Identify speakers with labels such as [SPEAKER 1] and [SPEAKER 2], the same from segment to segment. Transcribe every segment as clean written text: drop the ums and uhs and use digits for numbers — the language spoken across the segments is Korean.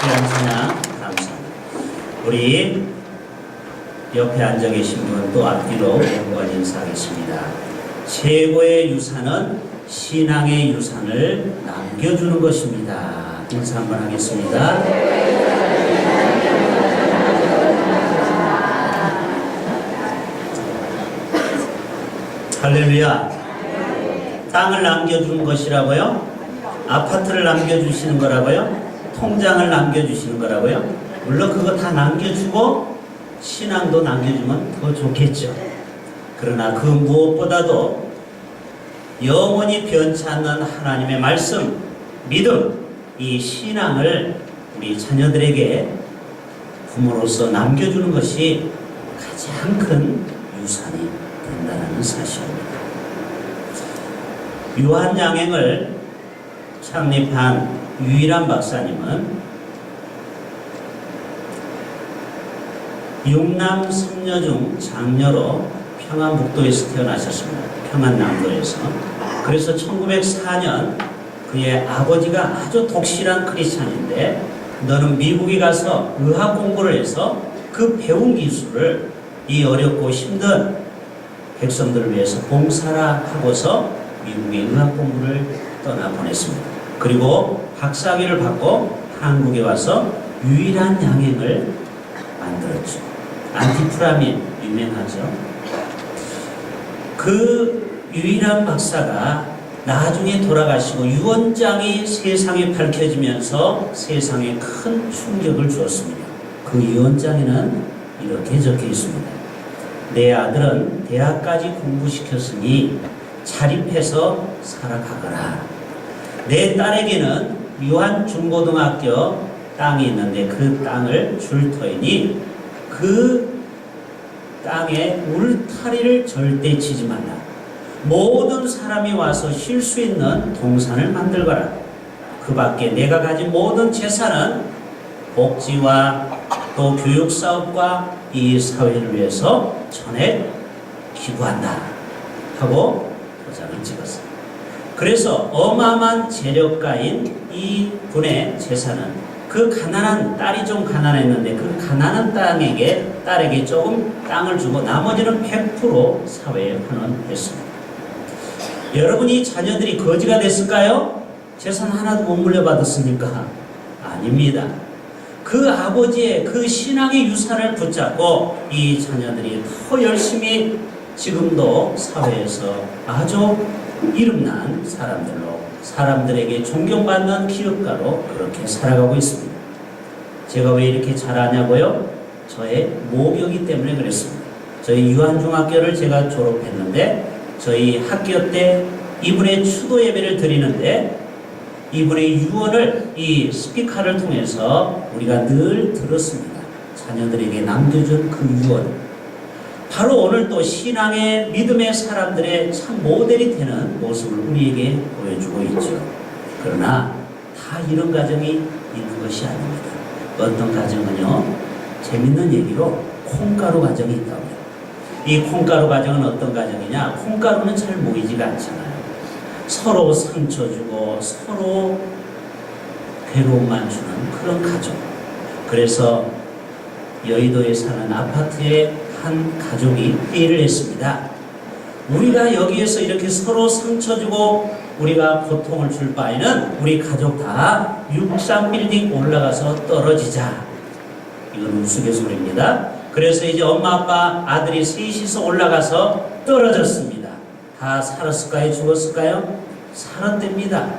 [SPEAKER 1] 귀한 찬양 감사합니다. 우리 옆에 앉아 계신 분 또 앞뒤로 영광 인사하겠습니다. 최고의 유산은 신앙의 유산을 남겨주는 것입니다. 인사 한번 하겠습니다. 할렐루야. 땅을 남겨주는 것이라고요? 아파트를 남겨주시는 거라고요? 통장을 남겨주시는 거라고요? 물론 그거 다 남겨주고 신앙도 남겨주면 더 좋겠죠. 그러나 그 무엇보다도 영원히 변치 않는 하나님의 말씀, 믿음, 이 신앙을 우리 자녀들에게 부모로서 남겨주는 것이 가장 큰 유산이 된다는 사실입니다. 유한양행을 창립한 유일한 박사님은 육남 3녀 중 장녀로 평안북도에서 태어나셨습니다. 평안남도에서. 그래서 1904년 그의 아버지가 아주 독실한 크리스찬인데 너는 미국에 가서 의학 공부를 해서 그 배운 기술을 이 어렵고 힘든 백성들을 위해서 봉사라 하고서 미국의 의학 공부를 떠나보냈습니다. 그리고 박사학위를 받고 한국에 와서 유일한 양행을 만들었죠. 안티프라민 유명하죠. 그 유일한 박사가 나중에 돌아가시고 유언장이 세상에 밝혀지면서 세상에 큰 충격을 주었습니다. 그 유언장에는 이렇게 적혀 있습니다. 내 아들은 대학까지 공부시켰으니 자립해서 살아가거라. 내 딸에게는 유한중고등학교 땅이 있는데 그 땅을 줄 터이니 그 땅에 울타리를 절대 치지 말라. 모든 사람이 와서 쉴 수 있는 동산을 만들거라. 그 밖에 내가 가진 모든 재산은 복지와 또 교육사업과 이 사회를 위해서 전액 기부한다 하고 도장을 찍었어요. 그래서 어마어마한 재력가인 이 분의 재산은 그 가난한 딸이 좀 가난했는데 그 가난한 딸에게 조금 땅을 주고 나머지는 100% 사회에 환원했습니다. 여러분이 자녀들이 거지가 됐을까요? 재산 하나도 못 물려받았습니까? 아닙니다. 그 아버지의 그 신앙의 유산을 붙잡고 이 자녀들이 더 열심히 지금도 사회에서 아주 이름난 사람들로 사람들에게 존경받는 기업가로 그렇게 살아가고 있습니다. 제가 왜 이렇게 잘하냐고요? 저의 모교이기 때문에 그랬습니다. 저희 유한중학교를 제가 졸업했는데 저희 학교 때 이분의 추도 예배를 드리는데 이분의 유언을 이 스피커를 통해서 우리가 늘 들었습니다. 자녀들에게 남겨준 그 유언. 바로 오늘 또 신앙의 믿음의 사람들의 참 모델이 되는 모습을 우리에게 보여주고 있죠. 그러나 다 이런 가정이 있는 것이 아닙니다. 어떤 가정은요, 재밌는 얘기로 콩가루 가정이 있다고요. 이 콩가루 가정은 어떤 가정이냐? 콩가루는 잘 모이지가 않잖아요. 서로 상처 주고 서로 괴로움만 주는 그런 가족. 그래서 여의도에 사는 아파트에 한 가족이 회의를 했습니다. 우리가 여기에서 이렇게 서로 상처 주고 우리가 고통을 줄 바에는 우리 가족 다 63빌딩 올라가서 떨어지자. 이건 우스갯소리입니다. 그래서 이제 엄마 아빠 아들이 셋이서 올라가서 떨어졌습니다. 다 살았을까요? 죽었을까요? 살았답니다.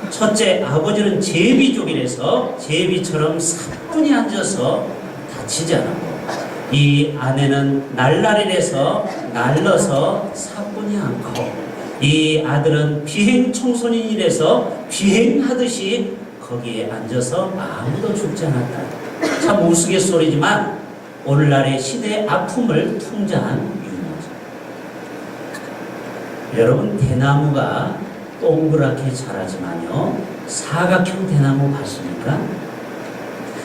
[SPEAKER 1] 첫째, 아버지는 제비족이라서 제비처럼 사뿐히 앉아서 다치지 않았고 이 아내는 날라리라서 날려서 사뿐히 않고 이 아들은 비행 청소년이라서 비행하듯이 거기에 앉아서 아무도 죽지 않았다. 참 우스갯소리지만 오늘날의 시대의 아픔을 풍자한 유머죠. 여러분, 대나무가 동그랗게 자라지만요, 사각형 대나무 봤습니까?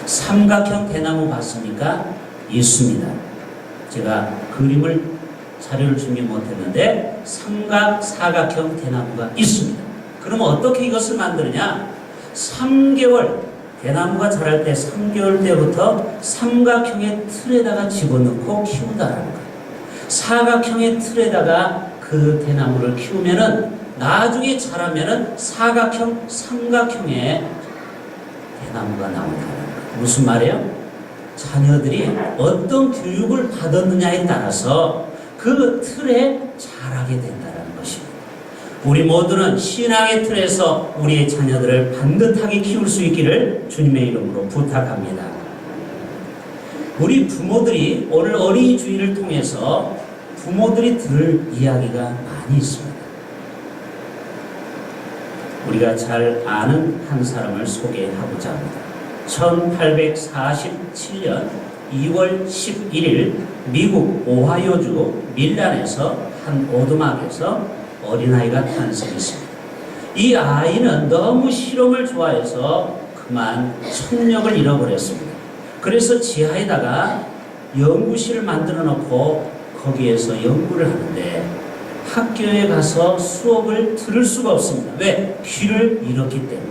[SPEAKER 1] 삼각형 대나무 봤습니까? 있습니다. 제가 그림을 자료를 준비 못했는데 사각형 대나무가 있습니다. 그러면 어떻게 이것을 만드느냐? 3개월 대나무가 자랄 때 3개월 때부터 삼각형의 틀에다가 집어넣고 키운다라는 거예요. 사각형의 틀에다가 그 대나무를 키우면은 나중에 자라면은 사각형, 삼각형의 대나무가 나온다는 거예요. 무슨 말이에요? 자녀들이 어떤 교육을 받았느냐에 따라서 그 틀에 자라게 된다는 것입니다. 우리 모두는 신앙의 틀에서 우리의 자녀들을 반듯하게 키울 수 있기를 주님의 이름으로 부탁합니다. 우리 부모들이 오늘 어린이 주일을 통해서 부모들이 들을 이야기가 많이 있습니다. 우리가 잘 아는 한 사람을 소개하고자 합니다. 1847년 2월 11일 미국 오하이오주 밀란에서 한 오두막에서 어린아이가 탄생했습니다. 이 아이는 너무 실험을 좋아해서 그만 청력을 잃어버렸습니다. 그래서 지하에다가 연구실을 만들어 놓고 거기에서 연구를 하는데 학교에 가서 수업을 들을 수가 없습니다. 왜? 귀를 잃었기 때문에.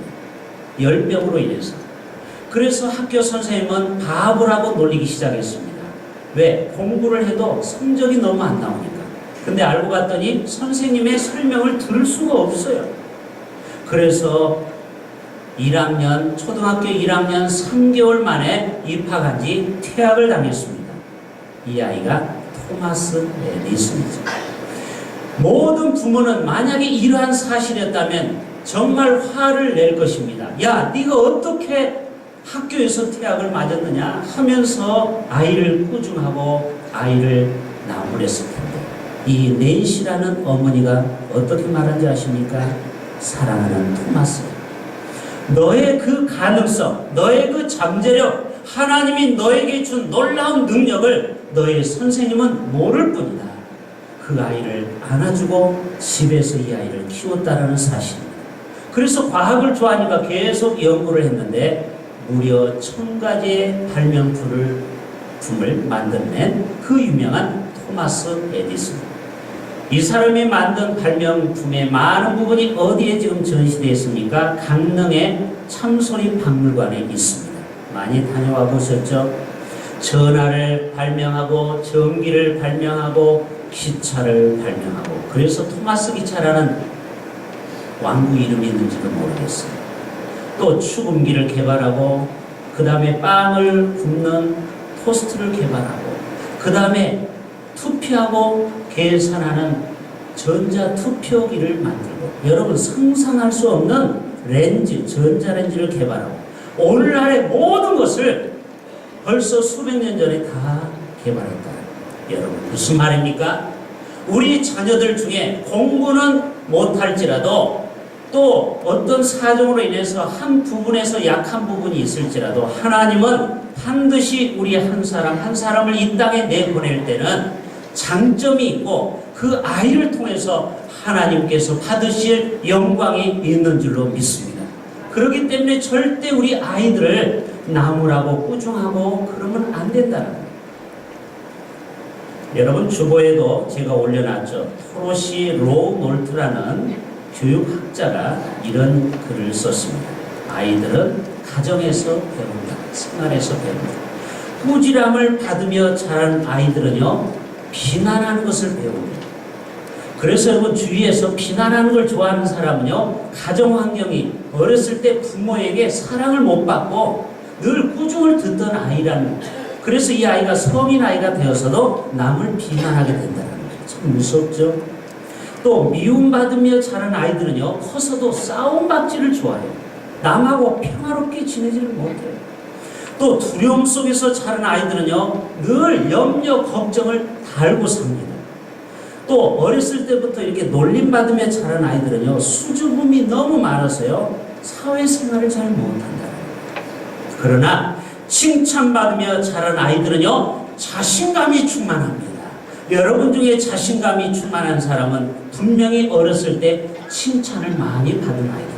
[SPEAKER 1] 열병으로 인해서. 그래서 학교 선생님은 바보라고 놀리기 시작했습니다. 왜? 공부를 해도 성적이 너무 안 나오니까. 근데 알고 봤더니 선생님의 설명을 들을 수가 없어요. 그래서 1학년, 초등학교 1학년 3개월 만에 입학한 지 퇴학을 당했습니다. 이 아이가 토마스 에디슨이죠. 모든 부모는 만약에 이러한 사실이었다면 정말 화를 낼 것입니다. 야, 네가 어떻게 학교에서 퇴학을 맞았느냐 하면서 아이를 꾸중하고 아이를 나무랬을 텐데 이 낸시라는 어머니가 어떻게 말한지 아십니까? 사랑하는 토마스, 너의 그 가능성, 너의 그 잠재력, 하나님이 너에게 준 놀라운 능력을 너의 선생님은 모를 뿐이다. 그 아이를 안아주고 집에서 이 아이를 키웠다라는 사실입니다. 그래서 과학을 좋아하니까 계속 연구를 했는데 무려 1000가지의 발명품을 만들어낸 그 유명한 토마스 에디슨. 이 사람이 만든 발명품의 많은 부분이 어디에 지금 전시되어 있습니까? 강릉의 참소리 박물관에 있습니다. 많이 다녀와 보셨죠? 전화를 발명하고 전기를 발명하고 기차를 발명하고, 그래서 토마스 기차라는 왕국 이름이 있는지도 모르겠어요. 또 축음기를 개발하고 그 다음에 빵을 굽는 토스트를 개발하고 그 다음에 투표하고 계산하는 전자투표기를 만들고, 여러분 상상할 수 없는 렌즈, 전자렌즈를 개발하고 오늘날의 모든 것을 벌써 수백 년 전에 다 개발했다. 여러분 무슨 말입니까? 우리 자녀들 중에 공부는 못할지라도 또 어떤 사정으로 인해서 한 부분에서 약한 부분이 있을지라도 하나님은 반드시 우리 한 사람을 이 땅에 내보낼 때는 장점이 있고 그 아이를 통해서 하나님께서 받으실 영광이 있는 줄로 믿습니다. 그렇기 때문에 절대 우리 아이들을 나무라고 꾸중하고 그러면 안 된다는 거예요. 여러분 주보에도 제가 올려놨죠. 토로시 로놀트라는 교육학자가 이런 글을 썼습니다. 아이들은 가정에서 배운다. 생활에서 배운다. 꾸지람을 받으며 자란 아이들은요, 비난하는 것을 배웁니다. 그래서 여러분 주위에서 비난하는 걸 좋아하는 사람은요, 가정 환경이 어렸을 때 부모에게 사랑을 못 받고 늘 꾸중을 듣던 아이라는 거예요. 그래서 이 아이가 성인 아이가 되어서도 남을 비난하게 된다는 거예요. 참 무섭죠? 또 미움받으며 자란 아이들은요, 커서도 싸움받지를 좋아해요. 남하고 평화롭게 지내지를 못해요. 또 두려움 속에서 자란 아이들은요, 늘 염려, 걱정을 달고 삽니다. 또 어렸을 때부터 이렇게 놀림받으며 자란 아이들은요, 수줍음이 너무 많아서요, 사회생활을 잘 못한다. 그러나 칭찬받으며 자란 아이들은요, 자신감이 충만합니다. 여러분 중에 자신감이 충만한 사람은 분명히 어렸을 때 칭찬을 많이 받은 아이들입니다.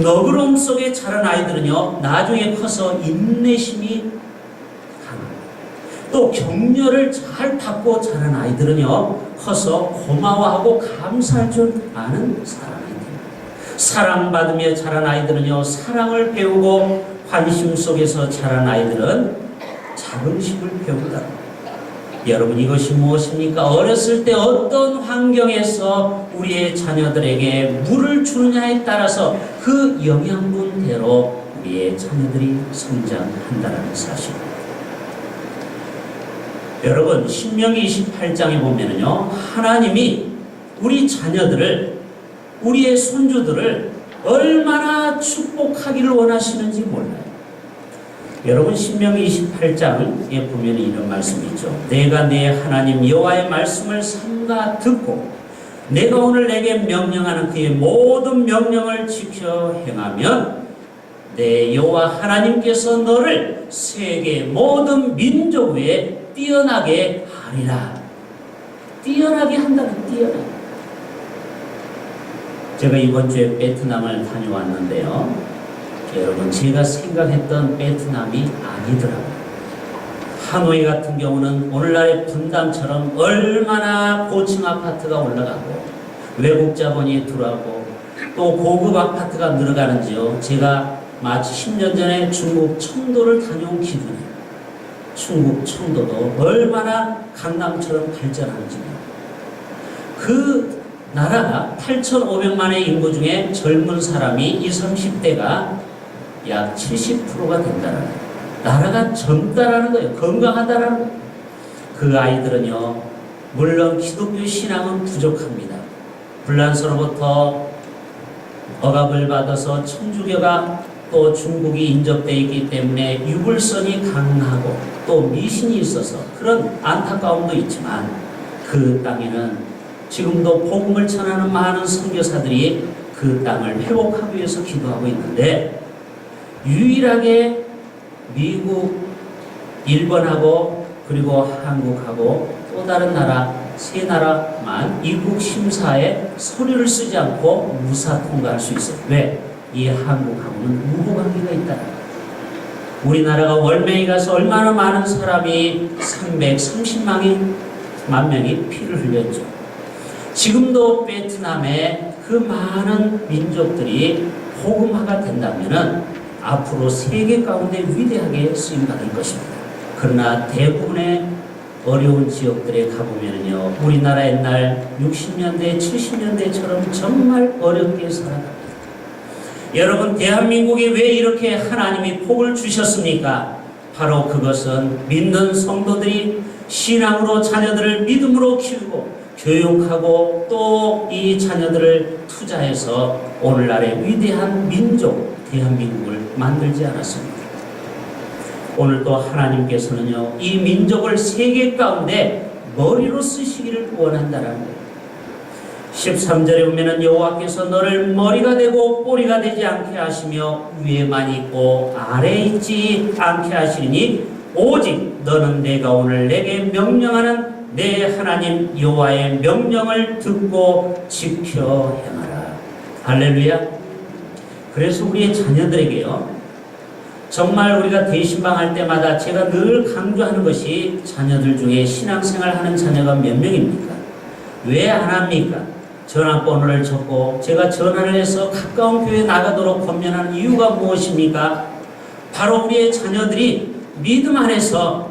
[SPEAKER 1] 너그러움 속에 자란 아이들은요, 나중에 커서 인내심이 강합니다. 또 격려를 잘 받고 자란 아이들은요, 커서 고마워하고 감사할 줄 아는 사람이 됩니다. 사랑받으며 자란 아이들은요, 사랑을 배우고 관심 속에서 자란 아이들은 자긍심을 배운다. 여러분, 이것이 무엇입니까? 어렸을 때 어떤 환경에서 우리의 자녀들에게 물을 주느냐에 따라서 그 영양분대로 우리의 자녀들이 성장한다는 사실입니다. 여러분, 신명기 28장에 보면은요, 하나님이 우리 자녀들을, 우리의 손주들을 얼마나 축복하기를 원하시는지 몰라요. 여러분, 신명기 28장에 보면 이런 말씀이 있죠. 내가 내 하나님 여호와의 말씀을 삼가 듣고 내가 오늘 내게 명령하는 그의 모든 명령을 지켜 행하면 내 여호와 하나님께서 너를 세계 모든 민족 위에 뛰어나게 하리라. 뛰어나게 한다는, 뛰어나게. 제가 이번 주에 베트남을 다녀왔는데요, 여러분, 제가 생각했던 베트남이 아니더라고요. 하노이 같은 경우는 오늘날의 분당처럼 얼마나 고층 아파트가 올라가고 외국 자본이 들어가고 또 고급 아파트가 늘어가는지요. 제가 마치 10년 전에 중국 청도를 다녀온 기분이에요. 중국 청도도 얼마나 강남처럼 발전하는지요. 그 나라가 8,500만의 인구 중에 젊은 사람이 20, 30대가 약 70%가 된다는 거예요. 나라가 젊다라는 거예요. 건강하다라는 거예요. 그 아이들은요, 물론 기독교 신앙은 부족합니다. 불란서로부터 억압을 받아서 천주교가 또 중국이 인접되어 있기 때문에 유불선이 강하고 또 미신이 있어서 그런 안타까움도 있지만 그 땅에는 지금도 복음을 전하는 많은 선교사들이 그 땅을 회복하기 위해서 기도하고 있는데, 유일하게 미국, 일본하고 그리고 한국하고 또 다른 나라 세 나라만 입국 심사에 서류를 쓰지 않고 무사 통과할 수 있어요. 왜? 이 한국하고는 우호관계가 있다. 우리나라가 월명에 가서 얼마나 많은 사람이 330만 명이 피를 흘렸죠. 지금도 베트남의 그 많은 민족들이 복음화가 된다면은 앞으로 세계 가운데 위대하게 쓰임받을 것입니다. 그러나 대부분의 어려운 지역들에 가보면요, 우리나라 옛날 60년대, 70년대처럼 정말 어렵게 살아갑니다. 여러분, 대한민국에 왜 이렇게 하나님이 복을 주셨습니까? 바로 그것은 믿는 성도들이 신앙으로 자녀들을 믿음으로 키우고 교육하고 또 이 자녀들을 투자해서 오늘날의 위대한 민족 대한민국을 만들지 않았습니다. 오늘 또 하나님께서는요, 이 민족을 세계 가운데 머리로 쓰시기를 원한다는 거예요. 13절에 보면은 여호와께서 너를 머리가 되고 꼬리가 되지 않게 하시며 위에만 있고 아래에 있지 않게 하시니 오직 너는 내가 오늘 내게 명령하는 내 하나님 여호와의 명령을 듣고 지켜 행하라. 할렐루야. 그래서 우리의 자녀들에게요, 정말 우리가 대신방 할 때마다 제가 늘 강조하는 것이 자녀들 중에 신앙생활 하는 자녀가 몇 명입니까? 왜 안 합니까? 전화번호를 적고 제가 전화를 해서 가까운 교회에 나가도록 권면하는 이유가 무엇입니까? 바로 우리의 자녀들이 믿음 안에서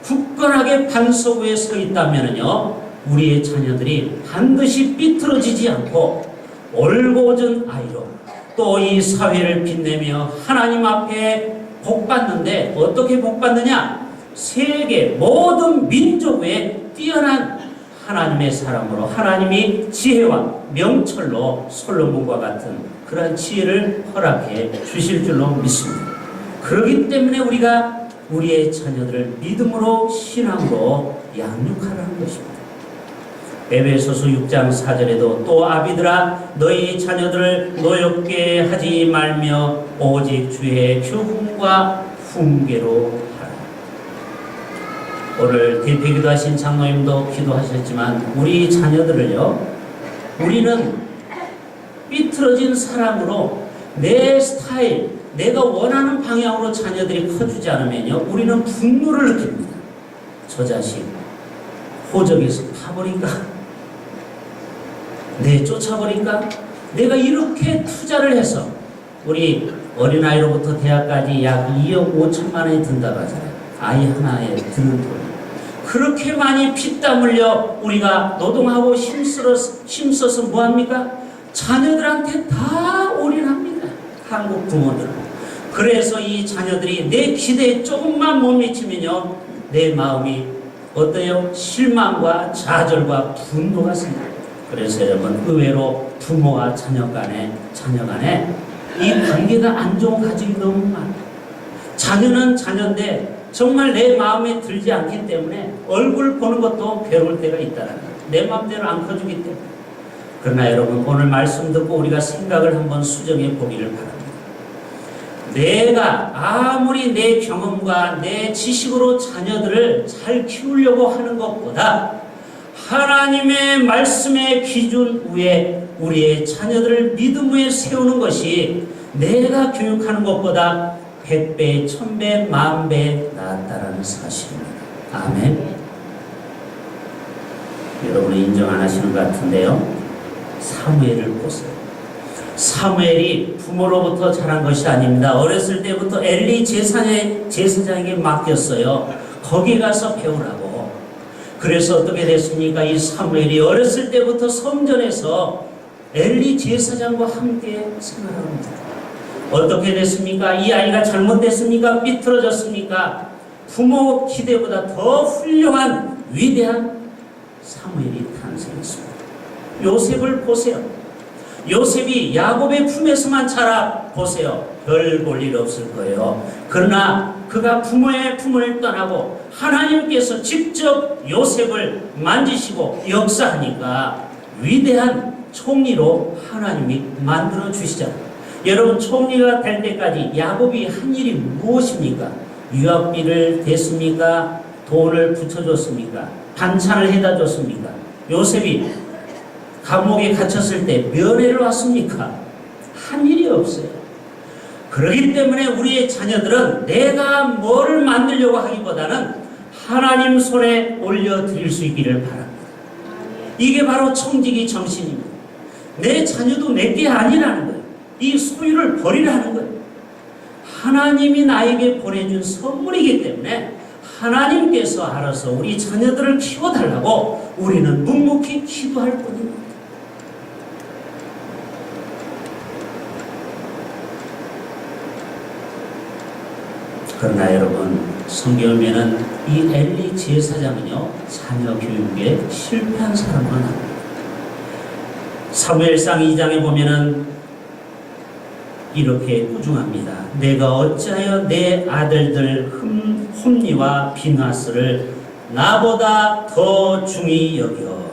[SPEAKER 1] 굳건하게 반석 위에 서 있다면요, 우리의 자녀들이 반드시 삐뚤어지지 않고 올곧은 아이로 또 이 사회를 빛내며 하나님 앞에 복받는데, 어떻게 복받느냐? 세계 모든 민족 외에 뛰어난 하나님의 사람으로 하나님이 지혜와 명철로 솔로몬과 같은 그러한 지혜를 허락해 주실 줄로 믿습니다. 그렇기 때문에 우리가 우리의 자녀들을 믿음으로 신앙으로 양육하라는 것입니다. 에베소서 6장 4절에도 또 아비들아 너희 자녀들을 노엽게 하지 말며 오직 주의 교훈과 훈계로 하라. 오늘 대표기도 하신 장로님도 기도하셨지만 우리 자녀들을요, 우리는 삐뚤어진 사랑으로 내 스타일, 내가 원하는 방향으로 자녀들이 커주지 않으면요, 우리는 분노를 느낍니다. 저 자식 호적에서 파버릴까? 내 쫓아버릴까? 내가 이렇게 투자를 해서 우리 어린아이로부터 대학까지 약 2억 5천만 원이 든다고 하잖아요. 아이 하나에 드는 돈. 그렇게 많이 피땀 흘려 우리가 노동하고 힘써서 뭐합니까? 자녀들한테 다 올인합니다. 한국 부모들. 그래서 이 자녀들이 내 기대에 조금만 못 미치면요, 내 마음이 어때요? 실망과 좌절과 분노가 생겨요. 그래서 여러분, 의외로 부모와 자녀 간에 이 관계가 안 좋은 가정이 너무 많아요. 자녀는 자녀인데 정말 내 마음에 들지 않기 때문에 얼굴 보는 것도 괴로울 때가 있다는 거예요. 내 마음대로 안 커주기 때문에. 그러나 여러분, 오늘 말씀 듣고 우리가 생각을 한번 수정해 보기를 바랍니다. 내가 아무리 내 경험과 내 지식으로 자녀들을 잘 키우려고 하는 것보다 하나님의 말씀의 기준 위에 우리의 자녀들을 믿음 위에 세우는 것이 내가 교육하는 것보다 100배, 1000배, 10,000배 낫다라는 사실입니다. 아멘. 여러분은 인정 안 하시는 것 같은데요. 사무엘을 보세요. 사무엘이 부모로부터 자란 것이 아닙니다. 어렸을 때부터 엘리 제사장에게 맡겼어요. 거기 가서 배우라고. 그래서 어떻게 됐습니까? 이 사무엘이 어렸을 때부터 성전에서 엘리 제사장과 함께 생활합니다. 어떻게 됐습니까? 이 아이가 잘못됐습니까? 삐뚤어졌습니까? 부모 기대보다 더 훌륭한 위대한 사무엘이 탄생했습니다. 요셉을 보세요. 요셉이 야곱의 품에서만 자라 보세요. 별 볼 일 없을 거예요. 그러나 그가 부모의 품을 떠나고 하나님께서 직접 요셉을 만지시고 역사하니까 위대한 총리로 하나님이 만들어 주시잖아요. 여러분, 총리가 될 때까지 야곱이 한 일이 무엇입니까? 유학비를 댔습니까? 돈을 붙여줬습니까? 반찬을 해다 줬습니까? 요셉이 감옥에 갇혔을 때 면회를 왔습니까? 한 일이 없어요. 그렇기 때문에 우리의 자녀들은 내가 뭐를 만들려고 하기보다는 하나님 손에 올려드릴 수 있기를 바랍니다. 이게 바로 청지기 정신입니다. 내 자녀도 내게 아니라는 거예요. 이 소유를 버리라는 거예요. 하나님이 나에게 보내준 선물이기 때문에 하나님께서 알아서 우리 자녀들을 키워달라고 우리는 묵묵히 기도할 뿐입니다. 그러나 여러분, 성경을 보면은 이 엘리 제사장은요, 자녀 교육에 실패한 사람으로 나옵니다. 사무엘상 2장에 보면은 이렇게 꾸중합니다. 내가 어찌하여 내 아들들 홈니와 비나스를 나보다 더 중히 여겨.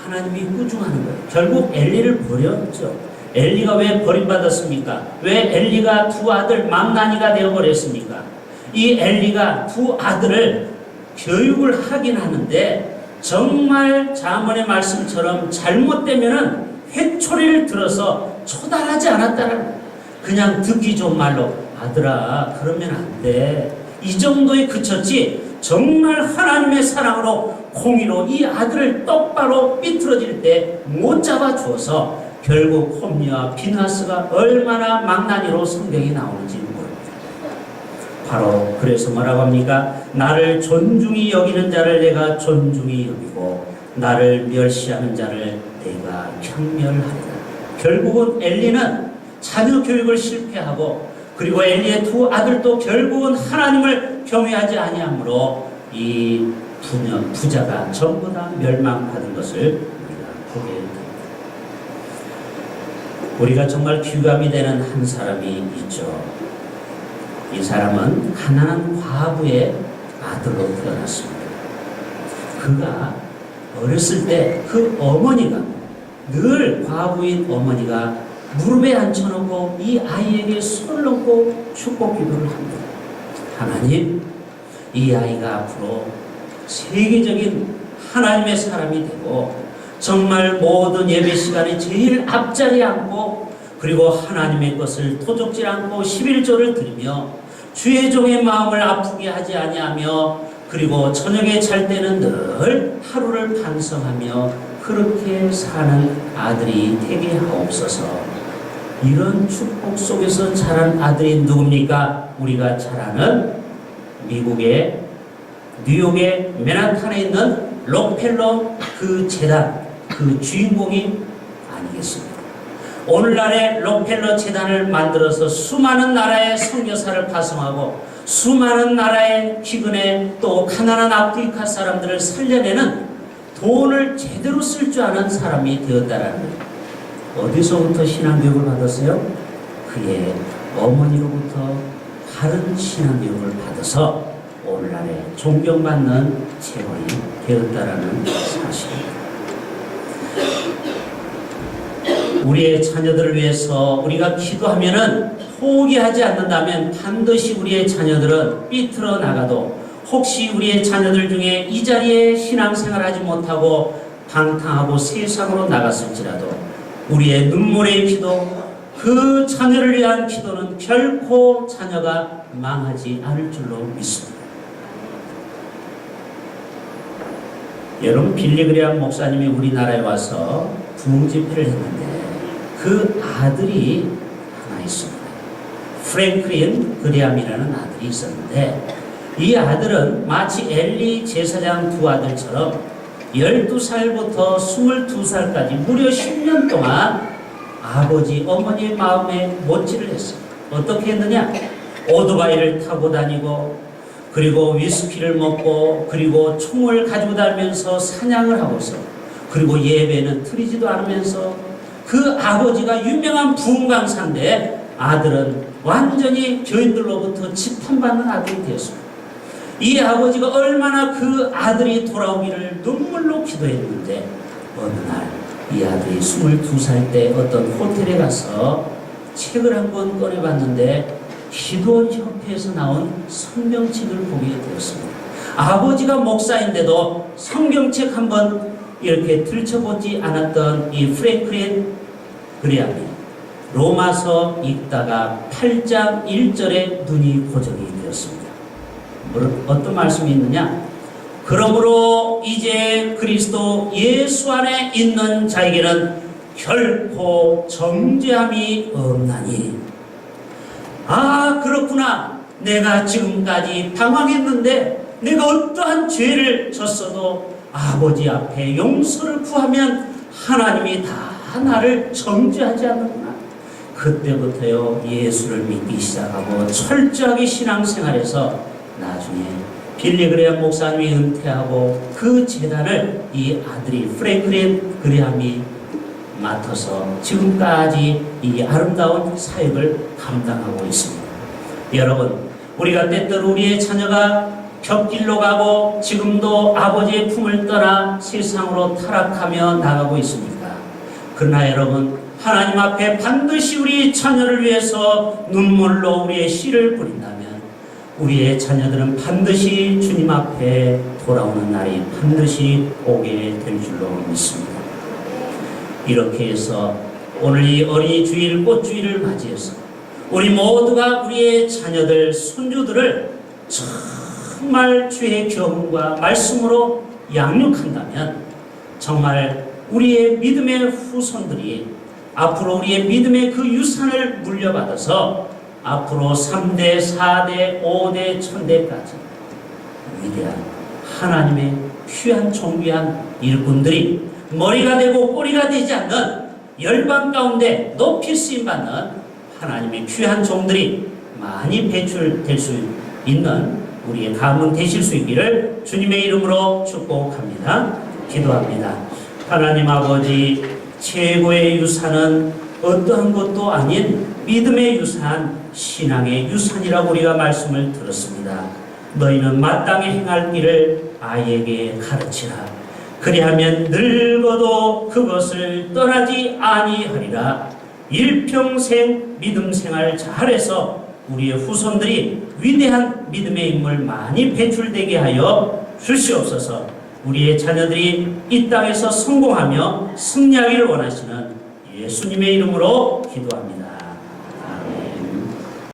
[SPEAKER 1] 하나님이 꾸중하는 거예요. 결국 엘리를 버렸죠. 엘리가 왜 버림받았습니까? 왜 엘리가 두 아들 망나니가 되어버렸습니까? 이 엘리가 두 아들을 교육을 하긴 하는데 정말 잠언의 말씀처럼 잘못되면은 회초리를 들어서 초달하지 않았다는, 그냥 듣기 좋은 말로 아들아 그러면 안 돼, 이 정도에 그쳤지 정말 하나님의 사랑으로 공의로 이 아들을 똑바로 삐뚤어질 때 못 잡아주어서 결국 홈리와 비나스가 얼마나 망나니로 성경이 나오는지 모릅니다. 바로 그래서 뭐라고 합니까? 나를 존중히 여기는 자를 내가 존중히 여기고 나를 멸시하는 자를 내가 경멸하리라. 결국은 엘리는 자녀 교육을 실패하고, 그리고 엘리의 두 아들도 결국은 하나님을 경외하지 아니하므로 이 부자가 전부 다 멸망받은 것을 우리가 보게 됩니다. 우리가 정말 귀감이 되는 한 사람이 있죠. 이 사람은 가난한 과부의 아들로 태어났습니다. 그가 어렸을 때 그 어머니가, 늘 과부인 어머니가 무릎에 앉혀놓고 이 아이에게 손을 얹고 축복 기도를 합니다. 하나님, 이 아이가 앞으로 세계적인 하나님의 사람이 되고 정말 모든 예배 시간에 제일 앞자리에 앉고, 그리고 하나님의 것을 토족질 않고 11조를 드리며 주의 종의 마음을 아프게 하지 아니하며, 그리고 저녁에 잘 때는 늘 하루를 반성하며 그렇게 사는 아들이 되게 하옵소서. 이런 축복 속에서 자란 아들이 누굽니까? 우리가 잘 아는 미국의 뉴욕의 맨하탄에 있는 록펠러 그 재단 그 주인공이 아니겠습니까? 오늘날의 록펠러 재단을 만들어서 수많은 나라의 선교사를 파송하고 수많은 나라의 기근에 또 가난한 아프리카 사람들을 살려내는 돈을 제대로 쓸 줄 아는 사람이 되었다라는 거예요. 어디서부터 신앙교육을 받았어요? 그의 어머니로부터 바른 신앙교육을 받아서 오늘날의 존경받는 재벌이 되었다라는 사실입니다. 우리의 자녀들을 위해서 우리가 기도하면은 포기하지 않는다면 반드시 우리의 자녀들은 삐뚤어 나가도 혹시 우리의 자녀들 중에 이 자리에 신앙생활 하지 못하고 방탕하고 세상으로 나갔을지라도 우리의 눈물의 기도, 그 자녀를 위한 기도는 결코 자녀가 망하지 않을 줄로 믿습니다. 여러분, 빌리그레암 목사님이 우리나라에 와서 부흥집회를 했는데 그 아들이 하나 있습니다. 프랭클린 그레암이라는 아들이 있었는데 이 아들은 마치 엘리 제사장 두 아들처럼 12살부터 22살까지 무려 10년 동안 아버지, 어머니의 마음에 못질을 했어요. 어떻게 했느냐? 오토바이를 타고 다니고 그리고 위스키를 먹고 그리고 총을 가지고 다니면서 사냥을 하고 있어. 그리고 예배는 드리지도 않으면서 그 아버지가 유명한 부흥강사인데 아들은 완전히 교인들로부터 지탄받는 아들이 되었습니다. 이 아버지가 얼마나 그 아들이 돌아오기를 눈물로 기도했는데 어느 날 이 아들이 22살 때 어떤 호텔에 가서 책을 한 권 꺼내봤는데 기도원 협회에서 나온 성경책을 보게 되었습니다. 아버지가 목사인데도 성경책 한번 이렇게 들춰보지 않았던 이 프랭클린 그레암이 로마서 읽다가 8장 1절에 눈이 고정이 되었습니다. 어떤 말씀이 있느냐? 그러므로 이제 그리스도 예수 안에 있는 자에게는 결코 정죄함이 없나니. 아, 그렇구나. 내가 지금까지 방황했는데 내가 어떠한 죄를 졌어도 아버지 앞에 용서를 구하면 하나님이 다 나를 정죄하지 않는구나. 그때부터요 예수를 믿기 시작하고 철저하게 신앙생활해서 나중에 빌리그레암 목사님이 은퇴하고 그 재단을 이 아들이 프랭클린 그레암이 맡아서 지금까지 이 아름다운 사역을 감당하고 있습니다. 여러분, 우리가 때때로 우리의 자녀가 벽길로 가고 지금도 아버지의 품을 떠나 세상으로 타락하며 나가고 있습니까? 그러나 여러분, 하나님 앞에 반드시 우리 자녀를 위해서 눈물로 우리의 씨를 뿌린다면 우리의 자녀들은 반드시 주님 앞에 돌아오는 날이 반드시 오게 될 줄로 믿습니다. 이렇게 해서 오늘 이 어린이 주일 꽃주일을 맞이해서 우리 모두가 우리의 자녀들, 손주들을 정말 주의 교훈과 말씀으로 양육한다면 정말 우리의 믿음의 후손들이 앞으로 우리의 믿음의 그 유산을 물려받아서 앞으로 3대, 4대, 5대, 1000대까지 위대한 하나님의 귀한 존귀한 일꾼들이 머리가 되고 꼬리가 되지 않는 열방 가운데 높이 쓰임받는 하나님의 귀한 종들이 많이 배출될 수 있는 우리의 가문 되실 수 있기를 주님의 이름으로 축복합니다. 기도합니다. 하나님 아버지, 최고의 유산은 어떠한 것도 아닌 믿음의 유산, 신앙의 유산이라고 우리가 말씀을 들었습니다. 너희는 마땅히 행할 길을 아이에게 가르치라. 그리하면 늙어도 그것을 떠나지 아니하리라. 일평생 믿음 생활 잘해서 우리의 후손들이 위대한 믿음의 인물 많이 배출되게 하여 주시옵소서. 우리의 자녀들이 이 땅에서 성공하며 승리하기를 원하시는 예수님의 이름으로 기도합니다.